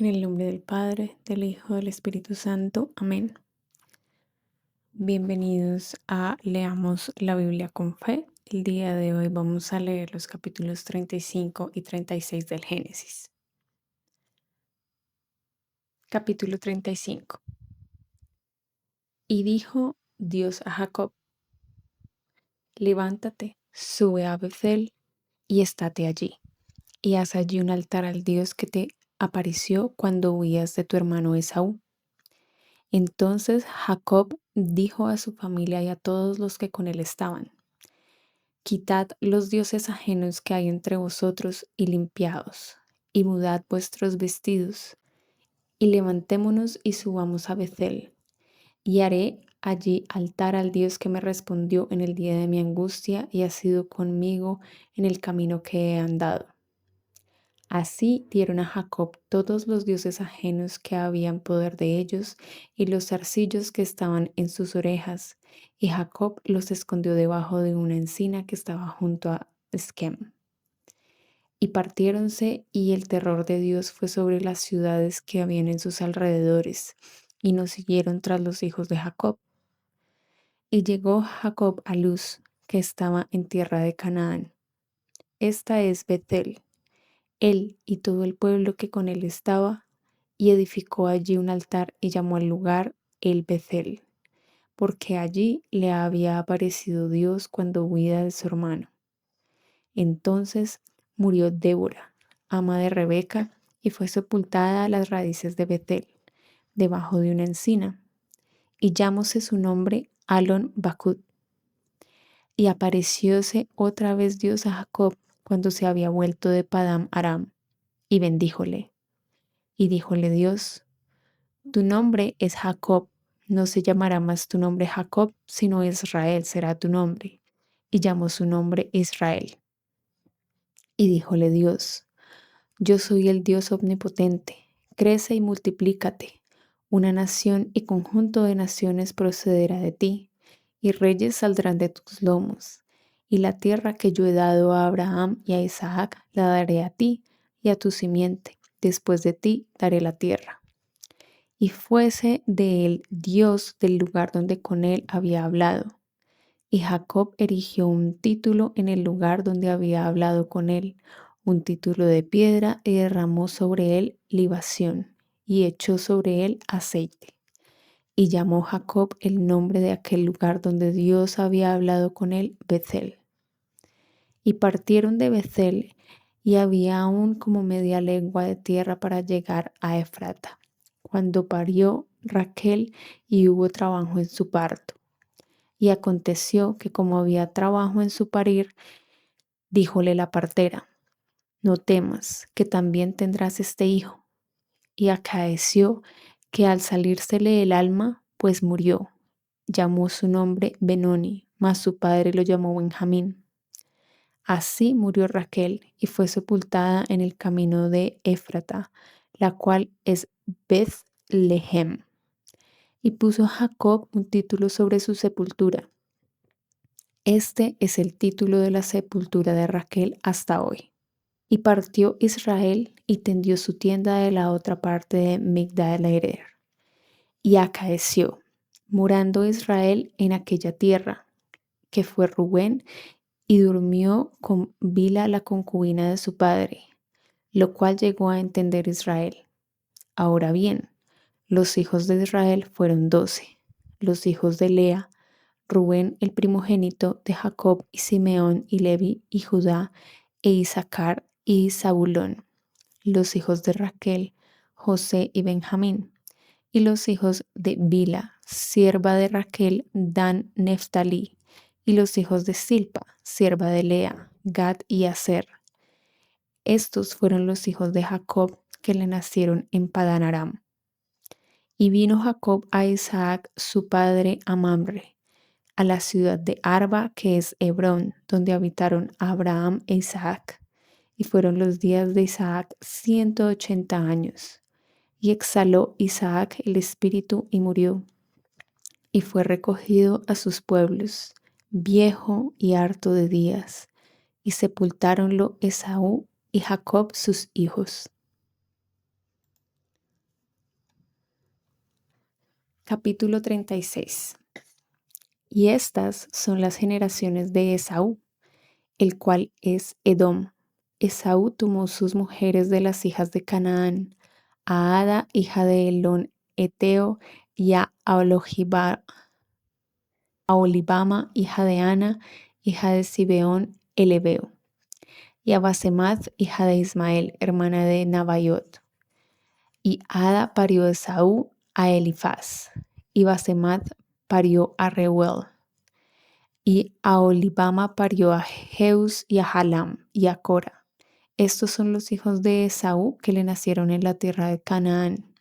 En el nombre del Padre, del Hijo, del Espíritu Santo. Amén. Bienvenidos a Leamos la Biblia con Fe. El día de hoy vamos a leer los capítulos 35 y 36 del Génesis. Capítulo 35. Y dijo Dios a Jacob: levántate, sube a Bethel y estate allí, y haz allí un altar al Dios que te apareció cuando huías de tu hermano Esaú. Entonces Jacob dijo a su familia y a todos los que con él estaban: quitad los dioses ajenos que hay entre vosotros y limpiaos, y mudad vuestros vestidos, y levantémonos y subamos a Bethel, y haré allí altar al Dios que me respondió en el día de mi angustia y ha sido conmigo en el camino que he andado. Así dieron a Jacob todos los dioses ajenos que había en poder de ellos y los zarcillos que estaban en sus orejas, y Jacob los escondió debajo de una encina que estaba junto a Sichem. Y partiéronse, y el terror de Dios fue sobre las ciudades que habían en sus alrededores, y no siguieron tras los hijos de Jacob. Y llegó Jacob a Luz, que estaba en tierra de Canaán. Esta es Betel, él y todo el pueblo que con él estaba, y edificó allí un altar y llamó al lugar El Bethel, porque allí le había aparecido Dios cuando huía de su hermano. Entonces murió Débora, ama de Rebeca, y fue sepultada a las raíces de Bethel, debajo de una encina, y llamóse su nombre Alon Bakut. Y aparecióse otra vez Dios a Jacob cuando se había vuelto de Padam Aram, y bendíjole. Y díjole Dios: tu nombre es Jacob, no se llamará más tu nombre Jacob, sino Israel será tu nombre. Y llamó su nombre Israel. Y díjole Dios: yo soy el Dios omnipotente, crece y multiplícate. Una nación y conjunto de naciones procederá de ti, y reyes saldrán de tus lomos. Y la tierra que yo he dado a Abraham y a Isaac la daré a ti y a tu simiente. Después de ti daré la tierra. Y fuese de él Dios del lugar donde con él había hablado. Y Jacob erigió un título en el lugar donde había hablado con él, un título de piedra, y derramó sobre él libación, y echó sobre él aceite. Y llamó Jacob el nombre de aquel lugar donde Dios había hablado con él, Bethel. Y partieron de Bethel, y había aún como media legua de tierra para llegar a Efrata, cuando parió Raquel y hubo trabajo en su parto. Y aconteció que como había trabajo en su parir, díjole la partera: no temas, que también tendrás este hijo. Y acaeció que al salírsele el alma, pues murió. Llamó su nombre Benoni, mas su padre lo llamó Benjamín. Así murió Raquel y fue sepultada en el camino de Éfrata, la cual es Beth-lehem. Y puso Jacob un título sobre su sepultura. Este es el título de la sepultura de Raquel hasta hoy. Y partió Israel y tendió su tienda de la otra parte de Migdal-Eder. Y acaeció, morando Israel en aquella tierra, que fue Rubén, y durmió con Bila la concubina de su padre, lo cual llegó a entender Israel. Ahora bien, los hijos de Israel fueron 12, los hijos de Lea: Rubén el primogénito, de Jacob y Simeón y Levi y Judá e Isaacar y Zabulón. Los hijos de Raquel: José y Benjamín. Y los hijos de Bila, sierva de Raquel: Dan, Neftalí. Y los hijos de Silpa, sierva de Lea: Gad y Aser. Estos fueron los hijos de Jacob que le nacieron en Padan Aram. Y vino Jacob a Isaac su padre a Mamre, a la ciudad de Arba, que es Hebrón, donde habitaron Abraham e Isaac. Y fueron los días de Isaac 180 años. Y exhaló Isaac el espíritu y murió. Y fue recogido a sus pueblos, viejo y harto de días. Y sepultáronlo Esaú y Jacob sus hijos. Capítulo 36. Y estas son las generaciones de Esaú, el cual es Edom. Esaú tomó sus mujeres de las hijas de Canaán, a Ada, hija de Elón Eteo, y a Aholibama, hija de Ana, hija de Zibeón el Heveo, y a Basemath, hija de Ismael, hermana de Nabaiot. Y Ada parió a Esaú a Elifaz, y Basemath parió a Reuel, y Aholibama parió a Jeus y a Jalam y a Cora. Estos son los hijos de Esaú que le nacieron en la tierra de Canaán.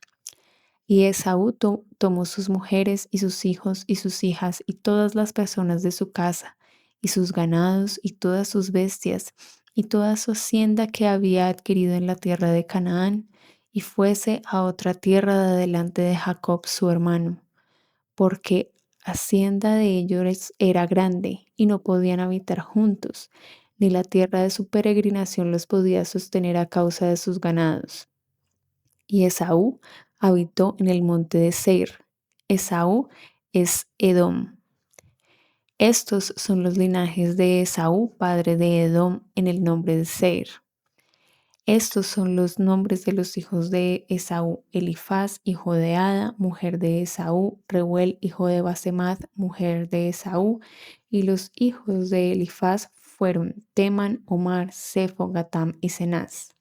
Y Esaú tomó sus mujeres y sus hijos y sus hijas y todas las personas de su casa y sus ganados y todas sus bestias y toda su hacienda que había adquirido en la tierra de Canaán, y fuese a otra tierra de delante de Jacob su hermano, porque hacienda de ellos era grande y no podían habitar juntos, ni la tierra de su peregrinación los podía sostener a causa de sus ganados. Y Esaú habitó en el monte de Seir. Esaú es Edom. Estos son los linajes de Esaú, padre de Edom, en el nombre de Seir. Estos son los nombres de los hijos de Esaú: Elifaz, hijo de Ada, mujer de Esaú; Reuel, hijo de Basemath, mujer de Esaú. Y los hijos de Elifaz fueron Teman, Omar, Sefo, Gatam y Cenaz.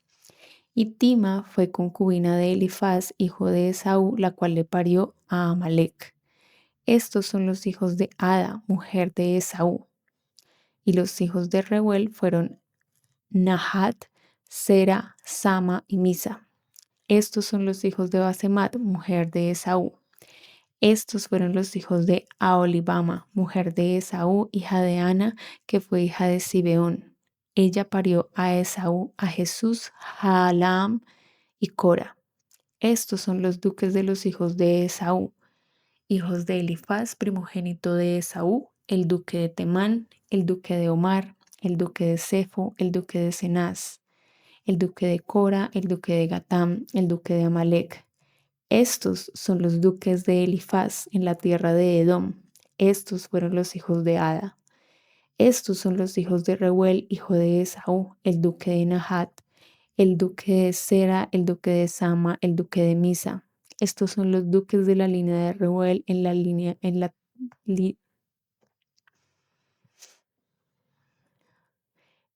Y Tima fue concubina de Elifaz, hijo de Esaú, la cual le parió a Amalec. Estos son los hijos de Ada, mujer de Esaú. Y los hijos de Reuel fueron Nahat, Sera, Sama y Misa. Estos son los hijos de Basemath, mujer de Esaú. Estos fueron los hijos de Aholibama, mujer de Esaú, hija de Ana, que fue hija de Zibeón. Ella parió a Esaú, a Jesús, Jaalam y Cora. Estos son los duques de los hijos de Esaú: hijos de Elifaz, primogénito de Esaú, el duque de Temán, el duque de Omar, el duque de Sefo, el duque de Cenaz, el duque de Cora, el duque de Gatam, el duque de Amalec. Estos son los duques de Elifaz en la tierra de Edom. Estos fueron los hijos de Ada. Estos son los hijos de Reuel, hijo de Esaú, el duque de Nahat, el duque de Sera, el duque de Sama, el duque de Misa. Estos son los duques de la línea de Reuel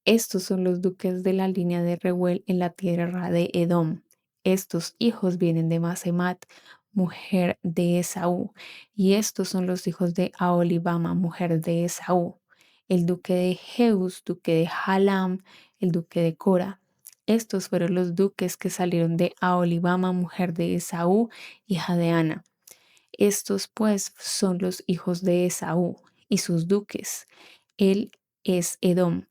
Estos son los duques de la línea de Reuel en la tierra de Edom. Estos hijos vienen de Basemath, mujer de Esaú. Y estos son los hijos de Aholibama, mujer de Esaú: el duque de Jeus, duque de Jalam, el duque de Cora. Estos fueron los duques que salieron de Aholibama, mujer de Esaú, hija de Ana. Estos pues son los hijos de Esaú y sus duques. Él es Edom.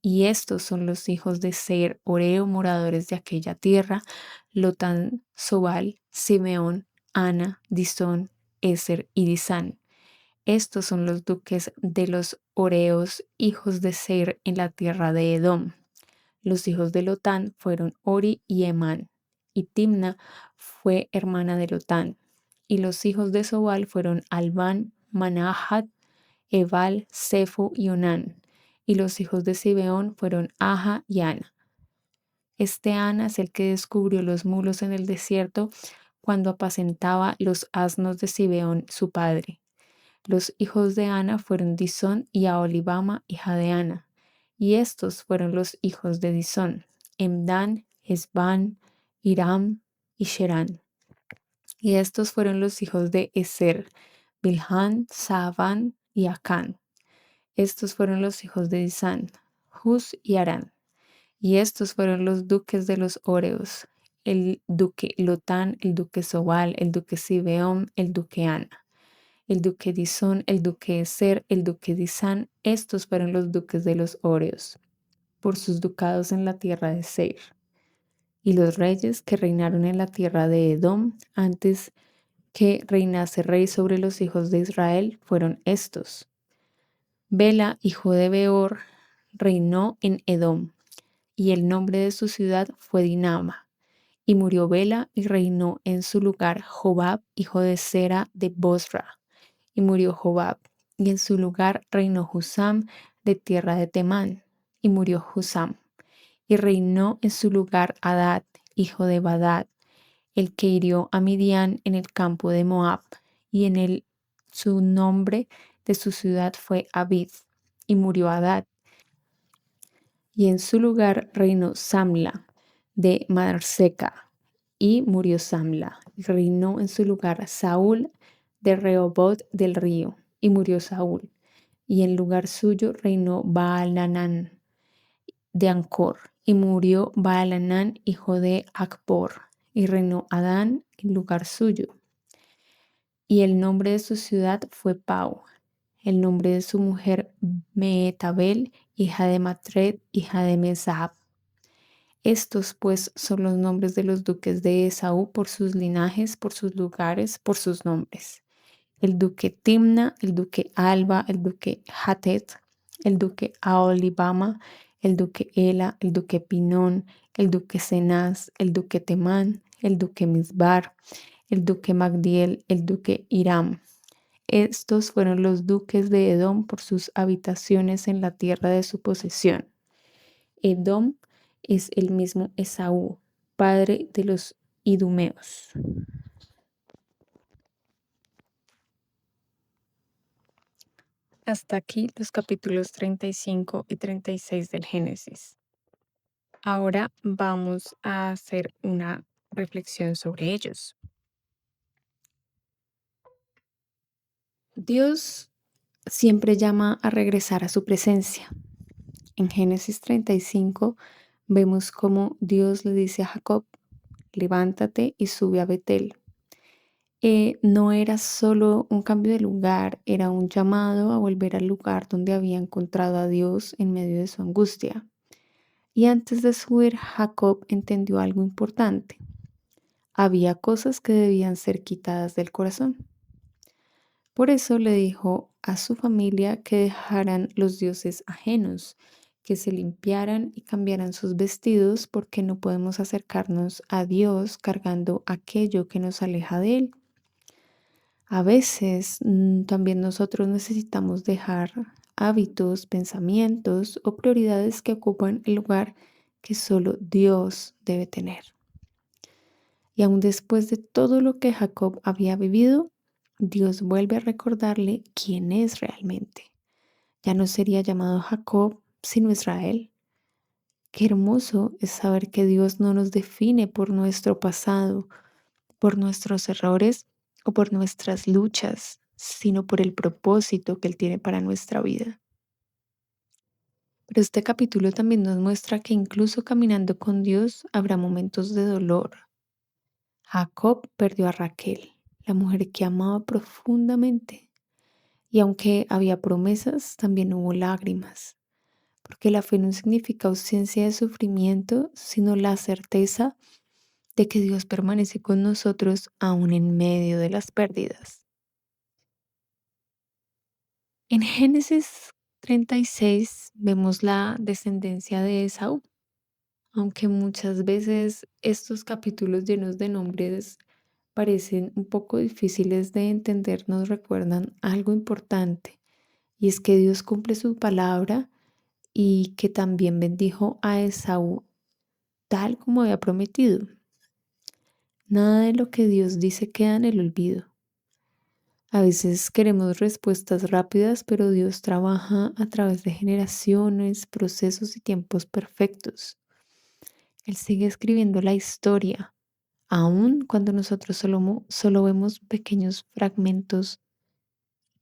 Y estos son los hijos de Seir, Oreo, moradores de aquella tierra: Lotán, Sobal, Simeón, Ana, Disón, Eser y Disán. Estos son los duques de los Oreos, hijos de Seir, en la tierra de Edom. Los hijos de Lotán fueron Ori y Emán, y Timna fue hermana de Lotán. Y los hijos de Sobal fueron Albán, Manahat, Ebal, Sefo y Onán. Y los hijos de Zibeón fueron Aja y Ana. Este Ana es el que descubrió los mulos en el desierto cuando apacentaba los asnos de Zibeón, su padre. Los hijos de Ana fueron Disón y Aholibama, hija de Ana. Y estos fueron los hijos de Disón: Emdán, Esbán, Iram y Sherán. Y estos fueron los hijos de Eser: Bilhán, Saaván y Acán. Estos fueron los hijos de Disán: Huz y Arán. Y estos fueron los duques de los Oreos: el duque Lotán, el duque Sobal, el duque Zibeón, el duque Ana, el duque Disón, el duque Eser, el duque Disán. Estos fueron los duques de los Oreos, por sus ducados en la tierra de Seir. Y los reyes que reinaron en la tierra de Edom, antes que reinase rey sobre los hijos de Israel, fueron estos: Bela, hijo de Beor, reinó en Edom, y el nombre de su ciudad fue Dinaba. Y murió Bela y reinó en su lugar Jobab, hijo de Sera de Bosra. Y murió Jobab. Y en su lugar reinó Husam de tierra de Temán. Y murió Husam. Y reinó en su lugar Hadad, hijo de Badad, el que hirió a Midian en el campo de Moab. Y su nombre de su ciudad fue Abid. Y murió Hadad. Y en su lugar reinó Samla de Marseca, y murió Samla. Y reinó en su lugar Saúl de Rehoboth del río, y murió Saúl. Y en lugar suyo reinó Baalanán de Ancor, y murió Baalanán, hijo de Acbor. Y reinó Adán en lugar suyo. Y el nombre de su ciudad fue Pau. El nombre de su mujer Meetabel, hija de Matred, hija de Mesab. Estos pues son los nombres de los duques de Esaú por sus linajes, por sus lugares, por sus nombres: el duque Timna, el duque Alba, el duque Hatet, el duque Aholibama, el duque Ela, el duque Pinón, el duque Cenaz, el duque Temán, el duque Misbar, el duque Magdiel, el duque Hiram. Estos fueron los duques de Edom por sus habitaciones en la tierra de su posesión. Edom es el mismo Esaú, padre de los idumeos. Hasta aquí los capítulos 35 y 36 del Génesis. Ahora vamos a hacer una reflexión sobre ellos. Dios siempre llama a regresar a su presencia. En Génesis 35 vemos cómo Dios le dice a Jacob: levántate y sube a Betel. No era solo un cambio de lugar, era un llamado a volver al lugar donde había encontrado a Dios en medio de su angustia. Y antes de subir, Jacob entendió algo importante. Había cosas que debían ser quitadas del corazón. Por eso le dijo a su familia que dejaran los dioses ajenos, que se limpiaran y cambiaran sus vestidos, porque no podemos acercarnos a Dios cargando aquello que nos aleja de Él. A veces también nosotros necesitamos dejar hábitos, pensamientos o prioridades que ocupan el lugar que solo Dios debe tener. Y aún después de todo lo que Jacob había vivido, Dios vuelve a recordarle quién es realmente. Ya no sería llamado Jacob, sino Israel. Qué hermoso es saber que Dios no nos define por nuestro pasado, por nuestros errores o por nuestras luchas, sino por el propósito que Él tiene para nuestra vida. Pero este capítulo también nos muestra que incluso caminando con Dios habrá momentos de dolor. Jacob perdió a Raquel, la mujer que amaba profundamente, y aunque había promesas, también hubo lágrimas, porque la fe no significa ausencia de sufrimiento, sino la certeza de que Dios permanece con nosotros aún en medio de las pérdidas. En Génesis 36 vemos la descendencia de Esaú, aunque muchas veces estos capítulos llenos de nombres parecen un poco difíciles de entender, nos recuerdan algo importante, y es que Dios cumple su palabra y que también bendijo a Esaú tal como había prometido. Nada de lo que Dios dice queda en el olvido. A veces queremos respuestas rápidas, pero Dios trabaja a través de generaciones, procesos y tiempos perfectos. Él sigue escribiendo la historia, aun cuando nosotros solo vemos pequeños fragmentos,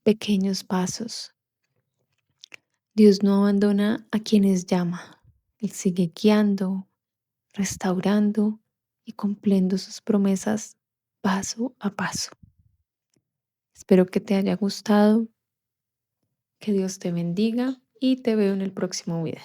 pequeños pasos. Dios no abandona a quienes llama. Él sigue guiando, restaurando y cumpliendo sus promesas paso a paso. Espero que te haya gustado, que Dios te bendiga y te veo en el próximo video.